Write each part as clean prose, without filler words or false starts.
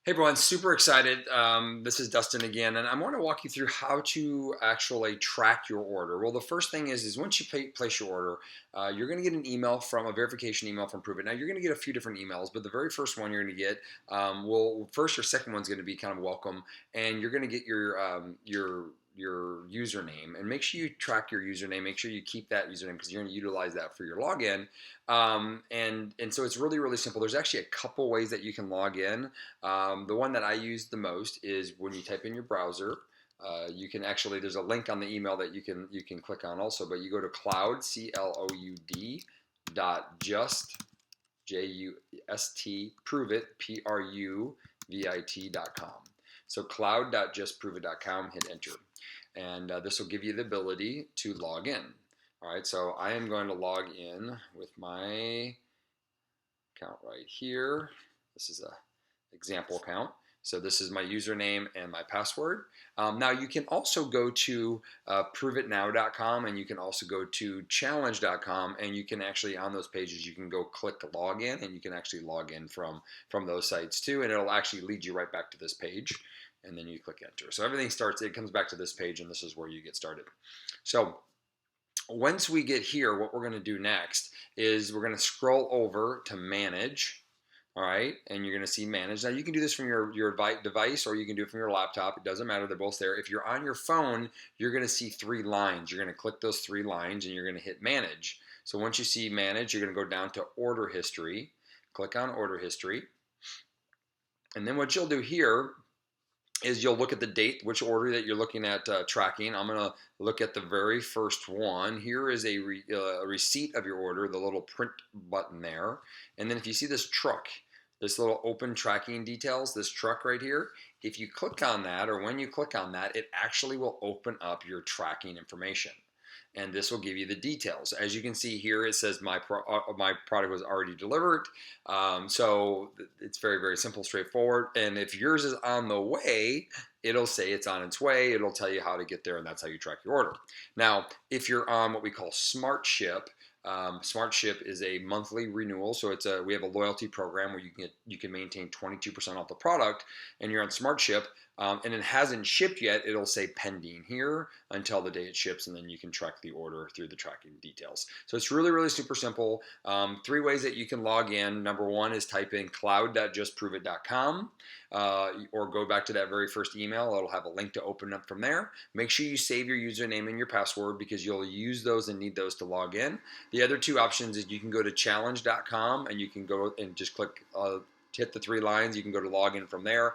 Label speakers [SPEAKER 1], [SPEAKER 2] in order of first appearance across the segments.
[SPEAKER 1] Hey everyone, super excited. This is Dustin again, and I want to walk you through how to actually track your order. Well, the first thing is once you place your order, you're going to get an email from a verification email from Pruvit. Now, you're going to get a few different emails, but the very first one you're going to get, well, first or second one's going to be kind of welcome, and you're going to get your username, and make sure you track your username. Make sure you keep that username because you're going to utilize that for your login. And so it's really really simple. There's actually a couple ways that you can log in. The one that I use the most is when you type in your browser. You can actually there's a link on the email that you can click on also, but you go to cloud cloud dot just prove it pruvit.com. So cloud.justpruvit.com, hit enter, and this will give you the ability to log in. All right, so I am going to log in with my account right here. This is a example account. So this is my username and my password. Now you can also go to proveitnow.com, and you can also go to challenge.com, and you can actually on those pages you can go click login, and you can actually log in from those sites too, and it'll actually lead you right back to this page, and then you click enter. So everything starts, it comes back to this page, and this is where you get started. So once we get here, what we're going to do next is we're going to scroll over to manage. All right, and you're going to see manage. Now you can do this from your device, or you can do it from your laptop. It doesn't matter, they're both there. If you're on your phone, you're going to see three lines. You're going to click those three lines, and you're going to hit manage. So once you see manage, you're going to go down to order history. Click on order history, and then what you'll do here is you'll look at the date, which order that you're looking at tracking. I'm going to look at the very first one. Here is a receipt of your order, the little print button there. And then if you see this truck, this little open tracking details, this truck right here, if you click on that, or when you click on that, it actually will open up your tracking information. And this will give you the details. As you can see here, it says my product was already delivered. So it's very, very simple, straightforward. And if yours is on the way, it'll say it's on its way. It'll tell you how to get there, and that's how you track your order. Now, if you're on what we call Smart Ship, Smart Ship is a monthly renewal, so we have a loyalty program where you can maintain 22% off the product, and you're on Smart Ship, and it hasn't shipped yet. It'll say pending here until the day it ships, and then you can track the order through the tracking details. So it's really really super simple. Three ways that you can log in. Number one is type in cloud.justpruvit.com, or go back to that very first email. It'll have a link to open up from there. Make sure you save your username and your password because you'll use those and need those to log in. The other two options is you can go to challenge.com, and you can go and just click, hit the three lines. You can go to login from there,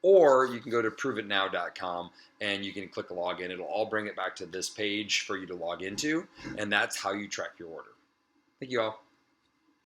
[SPEAKER 1] or you can go to proveitnow.com and you can click login. It'll all bring it back to this page for you to log into, and that's how you track your order. Thank you all.